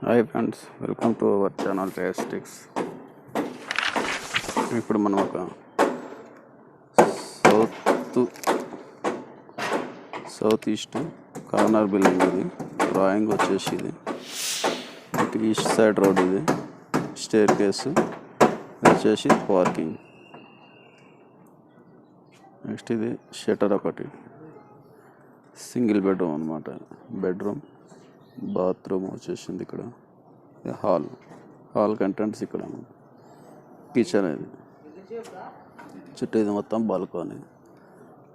Hi friends, welcome to our channel Tastics. ఇప్పుడు మనం ఒక సౌత్ ఈస్ట్ కార్నర్ బిల్డింగ్. ఇది డ్రాయింగ్ వచ్చేసి ఇది ఈస్ట్ సైడ్ రోడ్. ఇది స్టేర్ కేసు వచ్చేసి పార్కింగ్. నెక్స్ట్ ఇది షటర్ ఒకటి, సింగిల్ బెడ్రూమ్ అనమాట. బెడ్రూమ్, బాత్రూమ్ వచ్చేసింది ఇక్కడ. హాల్ కంటెంట్స్ ఇక్కడ. కిచెన్ ఇది, చుట్టూ ఇది మొత్తం బాల్కనీ.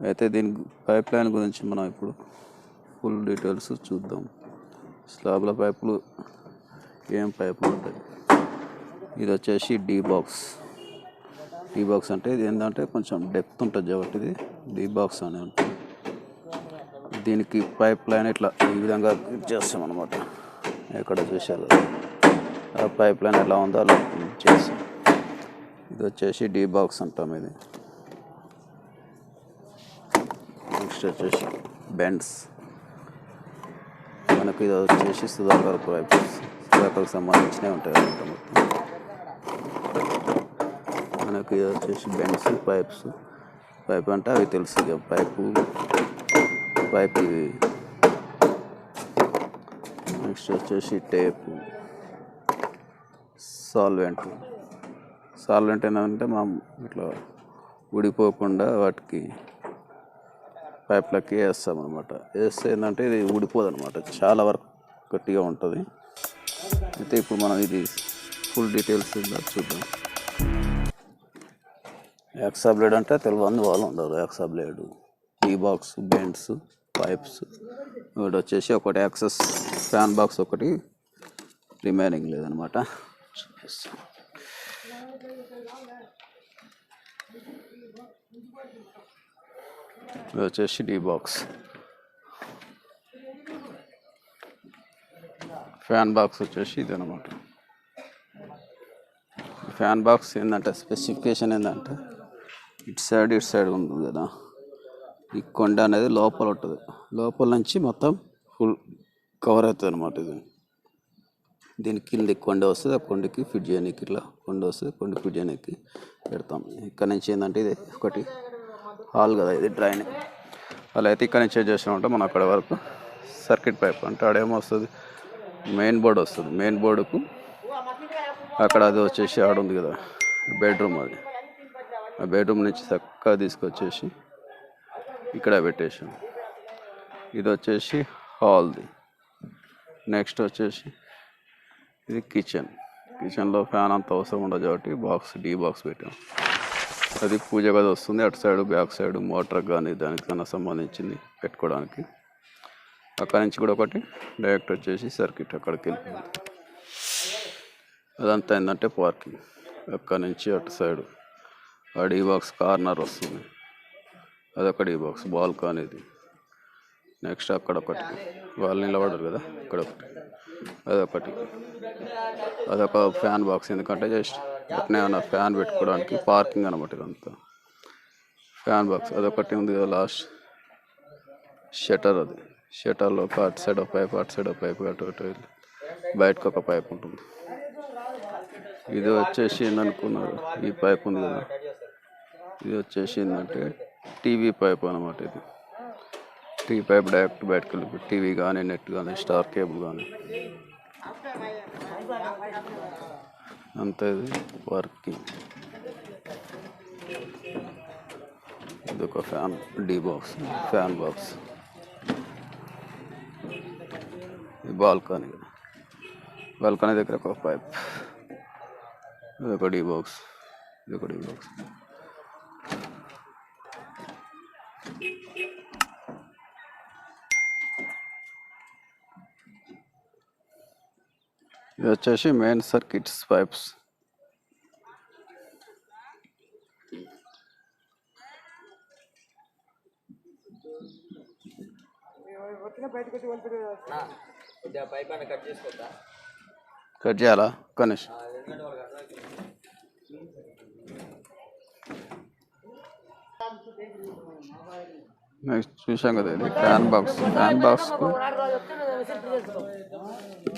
అయితే దీని పైప్ లైన్ గురించి మనం ఇప్పుడు ఫుల్ డీటెయిల్స్ చూద్దాం. స్లాబ్ల పైపులు ఏం పైపులు ఉంటాయి. ఇది వచ్చేసి డీ బాక్స్ అంటే ఇది ఏంటంటే కొంచెం డెప్త్ ఉంటుంది కాబట్టి ఇది డీ బాక్స్ అని ఉంటుంది. దీనికి పైప్ లైన్ ఇట్లా ఈ విధంగా చేస్తాం అనమాట. ఎక్కడ చూసారు ఆ పైప్ లైన్ ఎలా ఉందో అలా చేస్తాం. ఇది వచ్చేసి డీ బాక్స్ అంటాం. ఇది నెక్స్ట్ వచ్చేసి బెండ్స్. మనకు ఇది వచ్చేసి సుధాకర్కి సంబంధించినవి ఉంటాయి అనమాట. మొత్తం మనకు ఇది వచ్చేసి బెండ్స్, పైప్ అంటే అవి తెలుసు ఇక. పైప్ ఇవి. నెక్స్ట్ వచ్చేసి టేపు, సాల్వెంట్ ఏంటంటే మనం ఇట్లా ఊడిపోకుండా వాటికి పైప్లకి వేస్తాం అనమాట. వేస్తే ఏంటంటే ఇది ఊడిపోదు అనమాట, చాలా వరకు గట్టిగా ఉంటుంది. అయితే ఇప్పుడు మనం ఇది ఫుల్ డీటెయిల్స్ చూద్దాం. యాక్సా బ్లేడ్ అంటే తెలియని వాళ్ళు ఉండరు. Hacksaw blade, T box, bends, pipes. ఒకటి వచ్చేసి ఒకటి యాక్సెస్ ఫ్యాన్ బాక్స్ ఒకటి రిమైనింగ్ లేదనమాట. ఇది వచ్చేసి డీ బాక్స్. ఫ్యాన్ బాక్స్ వచ్చేసి ఇది అనమాట. ఫ్యాన్ బాక్స్ ఏంటంటే స్పెసిఫికేషన్ ఏంటంటే ఇటు సైడ్ ఉంది కదా, ఈ కొండ అనేది లోపల ఉంటుంది. లోపల నుంచి మొత్తం ఫుల్ కవర్ అవుతుంది అనమాట. ఇది దీని కింద కొండ వస్తుంది, ఆ కొండకి ఫిట్ చేయడానికి ఇట్లా కొండ వస్తుంది, కొండ ఫిట్ చేయడానికి పెడతాం. ఇక్కడ నుంచి ఏంటంటే ఇది ఒకటి హాల్ కదా, ఇది డ్రైన్. అలా అయితే ఇక్కడ నుంచి చేసినామంటే మనం అక్కడ వరకు సర్క్యూట్ పైప్ అంటే ఆడేమో వస్తుంది, మెయిన్ బోర్డు వస్తుంది. మెయిన్ బోర్డుకు అక్కడ అది వచ్చేసి ఆడ ఉంది కదా బెడ్రూమ్. అది ఆ బెడ్రూమ్ నుంచి చక్కగా తీసుకొచ్చేసి ఇక్కడ పెట్టేసాం. ఇది వచ్చేసి హాల్ది. నెక్స్ట్ వచ్చేసి ఇది కిచెన్లో ఫ్యాన్ అంత అవసరం ఉండదు కాబట్టి డీ బాక్స్ పెట్టాం. అది పూజ గది వస్తుంది. అటు సైడ్ బ్యాక్ సైడ్ మోటార్ కానీ దానికన్నా సంబంధించింది పెట్టుకోవడానికి. అక్కడి నుంచి కూడా ఒకటి డైరెక్ట్ వచ్చేసి సర్క్యూట్ అక్కడికి వెళ్ళిపోయింది. అదంతా ఏంటంటే పార్కింగ్. అక్కడి నుంచి అటు సైడ్ ఆ డీ బాక్స్ కార్నర్ వస్తుంది, అదొక డీ బాక్స్ బాల్కనీది. నెక్స్ట్ అక్కడ ఒకటి వాళ్ళు నిలబడరు కదా, ఇక్కడ ఒకటి, అదొక ఫ్యాన్ బాక్స్. ఎందుకంటే జస్ట్ అట్నే ఏమన్నా ఫ్యాన్ పెట్టుకోవడానికి పార్కింగ్ అనమాట. ఇదంతా ఫ్యాన్ బాక్స్. అదొకటి ఉంది కదా లాస్ట్ షటర్. అది షటర్లో ఒక అటు సైడ్ ఒక పైప్, అటు సైడ్ ఒక పైప్, అటు బయటకు ఒక పైప్ ఉంటుంది. ఇది వచ్చేసి ఏందనుకున్నారు, ఈ పైప్ ఉంది కదా, ఇది వచ్చేసి ఏంటంటే టీవీ పైప్ అనమాట. ఇది టీవీ పైప్ డైరెక్ట్ బయటకు వెళ్ళి టీవీ కానీ, నెట్ కానీ, స్టార్ కేబుల్ కానీ అంతా. ఇది వర్కింగ్. ఇది ఒక డీ బాక్స్, ఫ్యాన్ బాక్స్. ఇది బాల్కనీ దగ్గర ఒక పైప్, ఇదొక డీ బాక్స్, ఇదొక డీ బాక్స్. ఇది వచ్చేసి మెయిన్ సర్క్యూట్స్ పైప్స్. కట్ చేయాలా కనీష్? నెక్స్ట్ చూసాం కదా, ఇది ఫ్యాన్ బాక్స్.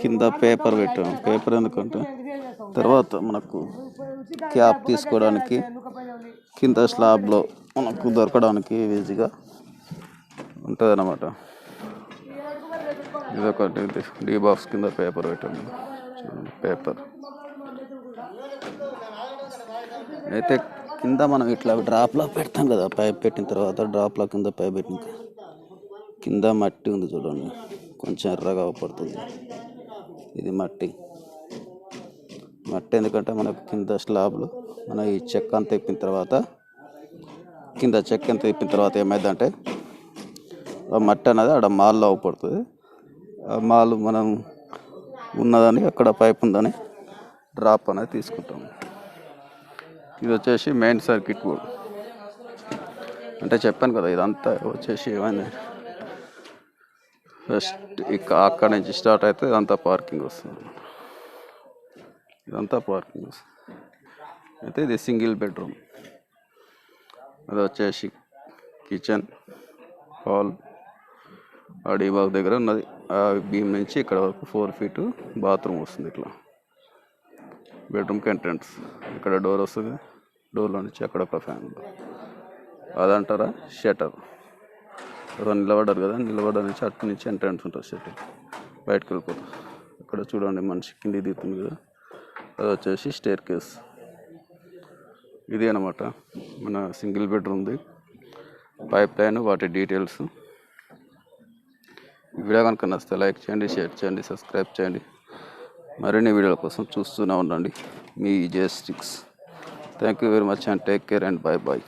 కింద పేపర్ పెట్టాము. పేపర్ ఎందుకంటే తర్వాత మనకు క్యాప్ తీసుకోవడానికి కింద స్లాబ్లో మనకు దొరకడానికి ఈజీగా ఉంటుంది అన్నమాట. ఇదొకటి డీ బాక్స్ కింద పేపర్ పెట్టాము. పేపర్ అయితే కింద మనం ఇట్లా డ్రాప్లో పెడతాం కదా, పైప్ పెట్టిన తర్వాత డ్రాప్లో కింద పైప్ పెట్టిన కింద మట్టి ఉంది చూడండి, కొంచెం ఎర్రగా పడుతుంది. ఇది మట్టి ఎందుకంటే మనకు కింద స్లాబ్లో మన ఈ చెక్క అంతా తిప్పిన తర్వాత ఏమైందంటే ఆ మట్టి అనేది ఆడ మాల్లో పడుతుంది. ఆ మాల్ మనం ఉన్నదని అక్కడ పైప్ ఉందని డ్రాప్ అనేది తీసుకుంటాము. ఇది వచ్చేసి మెయిన్ సర్క్యూట్ బోర్డ్. అంటే చెప్పాను కదా, ఇదంతా వచ్చేసి ఏమైంది, ఫస్ట్ అక్కడ నుంచి స్టార్ట్ అయితే ఇదంతా పార్కింగ్ వస్తుంది. అయితే ఇది సింగిల్ బెడ్రూమ్. అది వచ్చేసి కిచెన్, హాల్, ఆ డీబాగ్ దగ్గర ఉన్నది. ఆ బీమ్ నుంచి ఇక్కడ వరకు 4 feet బాత్రూమ్ వస్తుంది. ఇట్లా బెడ్రూమ్కి ఎంట్రన్స్. ఇక్కడ డోర్ వస్తుంది. డోర్లో నుంచి అక్కడ ఒక ఫ్యాన్. అదంటారా షటర్. ఎవరో నిలబడ్డారు కదా, నిలబడ్డ నుంచి అటు నుంచి ఎంట్రన్స్ ఉంటుంది. షటర్ బయటకు వెళ్ళిపోతుంది. అక్కడ చూడండి మనిషి కింది దిగుతుంది కదా, అది వచ్చేసి స్టేర్ కేస్. ఇది అనమాట మన సింగిల్ బెడ్రూమ్ది పైప్ లైన్, వాటి డీటెయిల్స్. ఈ వీడియో కనుక నచ్చితే లైక్ చేయండి, షేర్ చేయండి, సబ్స్క్రైబ్ చేయండి. మరిన్ని వీడియోల కోసం చూస్తూనే ఉండండి మీ J6. Thank you very much and take care and by.